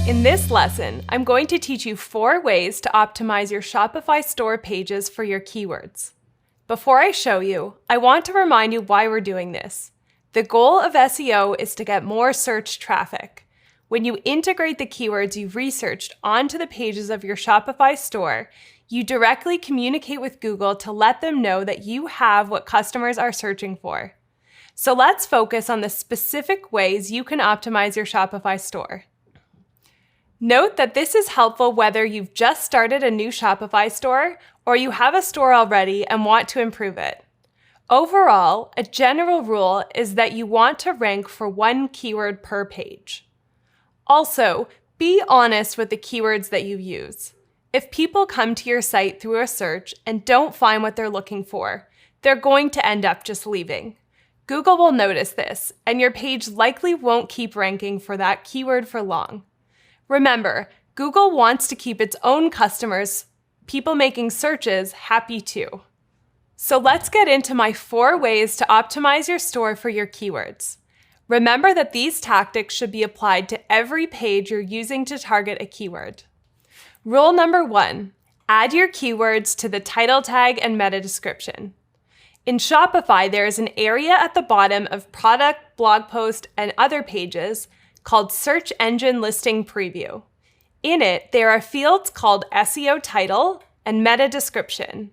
In this lesson, I'm going to teach you 4 ways to optimize your Shopify store pages for your keywords. Before I show you, I want to remind you why we're doing this. The goal of SEO is to get more search traffic. When you integrate the keywords you've researched onto the pages of your Shopify store, you directly communicate with Google to let them know that you have what customers are searching for. So let's focus on the specific ways you can optimize your Shopify store. Note that this is helpful whether you've just started a new Shopify store or you have a store already and want to improve it. Overall, a general rule is that you want to rank for 1 keyword per page. Also, be honest with the keywords that you use. If people come to your site through a search and don't find what they're looking for, they're going to end up just leaving. Google will notice this, and your page likely won't keep ranking for that keyword for long. Remember, Google wants to keep its own customers, people making searches, happy too. So let's get into my 4 ways to optimize your store for your keywords. Remember that these tactics should be applied to every page you're using to target a keyword. Rule number 1, add your keywords to the title tag and meta description. In Shopify, there is an area at the bottom of product, blog post, and other pages called Search Engine Listing Preview. In it, there are fields called SEO title and meta description.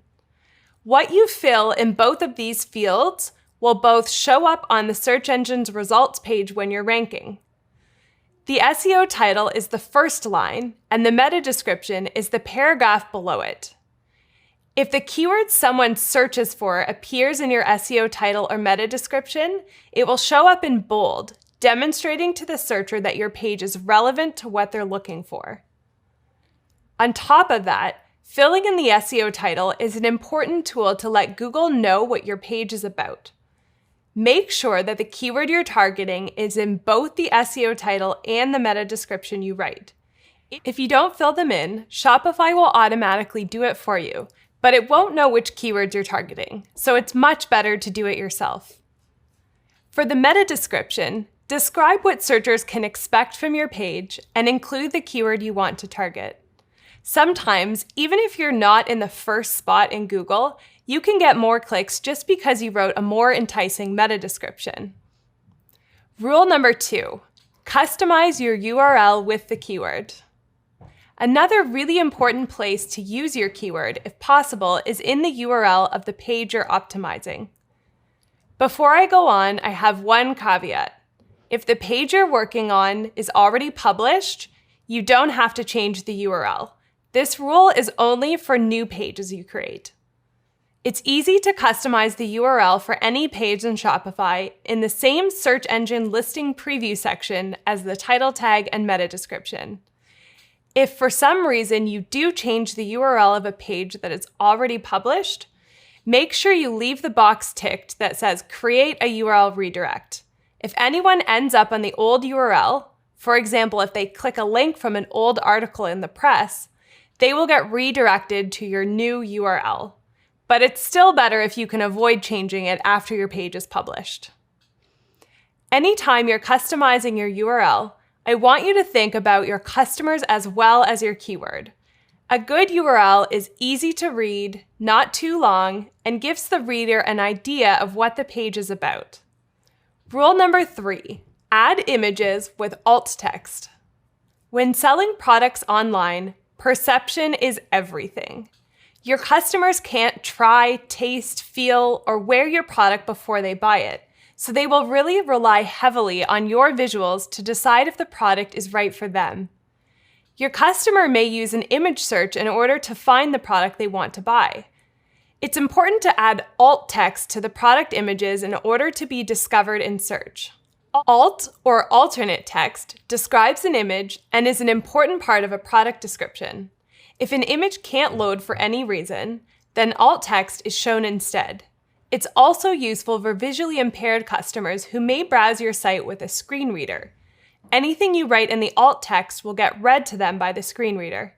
What you fill in both of these fields will both show up on the search engine's results page when you're ranking. The SEO title is the first line, and the meta description is the paragraph below it. If the keyword someone searches for appears in your SEO title or meta description, it will show up in bold, demonstrating to the searcher that your page is relevant to what they're looking for. On top of that, filling in the SEO title is an important tool to let Google know what your page is about. Make sure that the keyword you're targeting is in both the SEO title and the meta description you write. If you don't fill them in, Shopify will automatically do it for you, but it won't know which keywords you're targeting, so it's much better to do it yourself. For the meta description, describe what searchers can expect from your page and include the keyword you want to target. Sometimes, even if you're not in the first spot in Google, you can get more clicks just because you wrote a more enticing meta description. Rule number 2, customize your URL with the keyword. Another really important place to use your keyword, if possible, is in the URL of the page you're optimizing. Before I go on, I have one caveat. If the page you're working on is already published, you don't have to change the URL. This rule is only for new pages you create. It's easy to customize the URL for any page in Shopify in the same search engine listing preview section as the title tag and meta description. If for some reason you do change the URL of a page that is already published, make sure you leave the box ticked that says Create a URL Redirect. If anyone ends up on the old URL, for example, if they click a link from an old article in the press, they will get redirected to your new URL. But it's still better if you can avoid changing it after your page is published. Anytime you're customizing your URL, I want you to think about your customers as well as your keyword. A good URL is easy to read, not too long, and gives the reader an idea of what the page is about. Rule number 3, add images with alt text. When selling products online, perception is everything. Your customers can't try, taste, feel, or wear your product before they buy it, so they will really rely heavily on your visuals to decide if the product is right for them. Your customer may use an image search in order to find the product they want to buy. It's important to add alt text to the product images in order to be discovered in search. Alt, or alternate text, describes an image and is an important part of a product description. If an image can't load for any reason, then alt text is shown instead. It's also useful for visually impaired customers who may browse your site with a screen reader. Anything you write in the alt text will get read to them by the screen reader.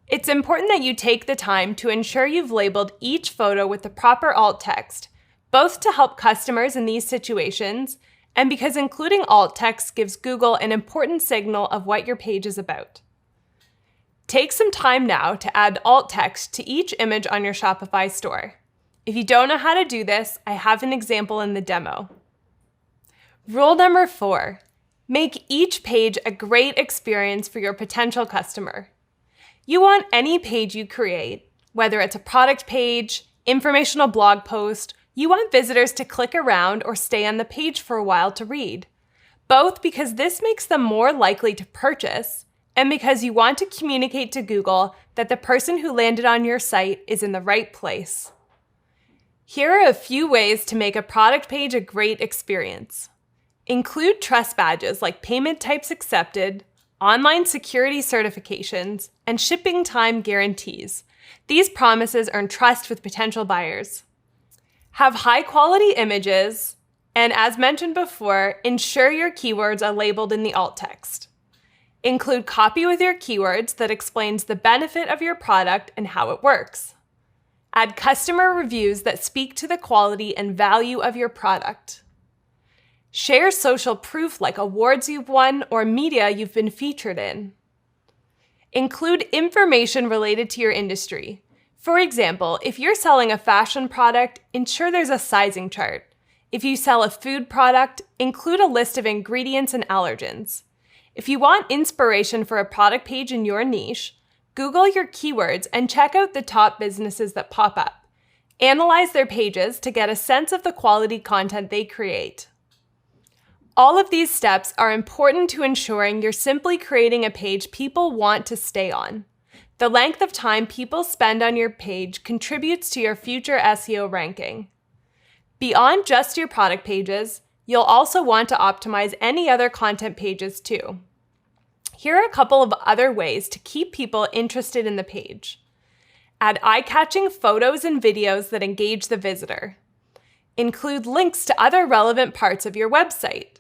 It's important that you take the time to ensure you've labeled each photo with the proper alt text, both to help customers in these situations and because including alt text gives Google an important signal of what your page is about. Take some time now to add alt text to each image on your Shopify store. If you don't know how to do this, I have an example in the demo. Rule number 4, make each page a great experience for your potential customer. You want any page you create, whether it's a product page, informational blog post, you want visitors to click around or stay on the page for a while to read, both because this makes them more likely to purchase and because you want to communicate to Google that the person who landed on your site is in the right place. Here are a few ways to make a product page a great experience. Include trust badges like payment types accepted, online security certifications, and shipping time guarantees. These promises earn trust with potential buyers. Have high-quality images, and as mentioned before, ensure your keywords are labeled in the alt text. Include copy with your keywords that explains the benefit of your product and how it works. Add customer reviews that speak to the quality and value of your product. Share social proof like awards you've won or media you've been featured in. Include information related to your industry. For example, if you're selling a fashion product, ensure there's a sizing chart. If you sell a food product, include a list of ingredients and allergens. If you want inspiration for a product page in your niche, Google your keywords and check out the top businesses that pop up. Analyze their pages to get a sense of the quality content they create. All of these steps are important to ensuring you're simply creating a page people want to stay on. The length of time people spend on your page contributes to your future SEO ranking. Beyond just your product pages, you'll also want to optimize any other content pages too. Here are a couple of other ways to keep people interested in the page. Add eye-catching photos and videos that engage the visitor. Include links to other relevant parts of your website.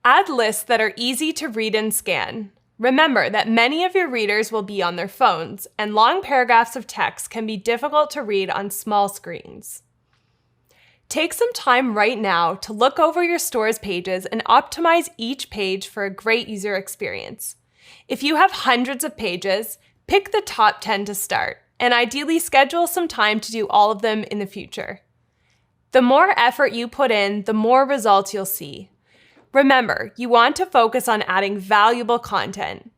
Add lists that are easy to read and scan. Remember that many of your readers will be on their phones, and long paragraphs of text can be difficult to read on small screens. Take some time right now to look over your store's pages and optimize each page for a great user experience. If you have hundreds of pages, pick the top 10 to start, and ideally schedule some time to do all of them in the future. The more effort you put in, the more results you'll see. Remember, you want to focus on adding valuable content.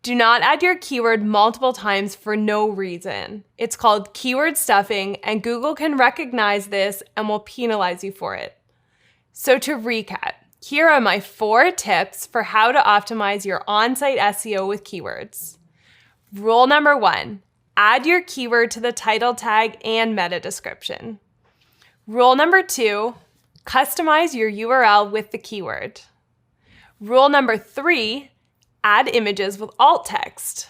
Do not add your keyword multiple times for no reason. It's called keyword stuffing, and Google can recognize this and will penalize you for it. So to recap, here are my 4 tips for how to optimize your on-site SEO with keywords. Rule number 1, add your keyword to the title tag and meta description. Rule number 2, customize your URL with the keyword. Rule number 3, add images with alt text.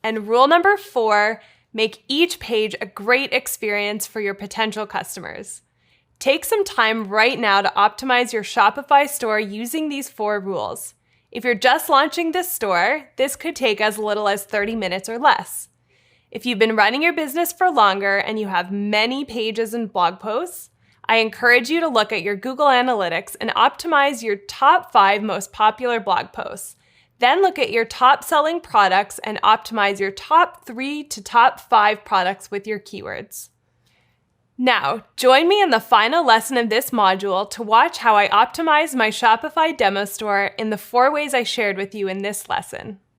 And rule number 4, make each page a great experience for your potential customers. Take some time right now to optimize your Shopify store using these 4 rules. If you're just launching this store, this could take as little as 30 minutes or less. If you've been running your business for longer and you have many pages and blog posts, I encourage you to look at your Google Analytics and optimize your top 5 most popular blog posts. Then look at your top selling products and optimize your top 3 to top 5 products with your keywords. Now, join me in the final lesson of this module to watch how I optimize my Shopify demo store in the 4 ways I shared with you in this lesson.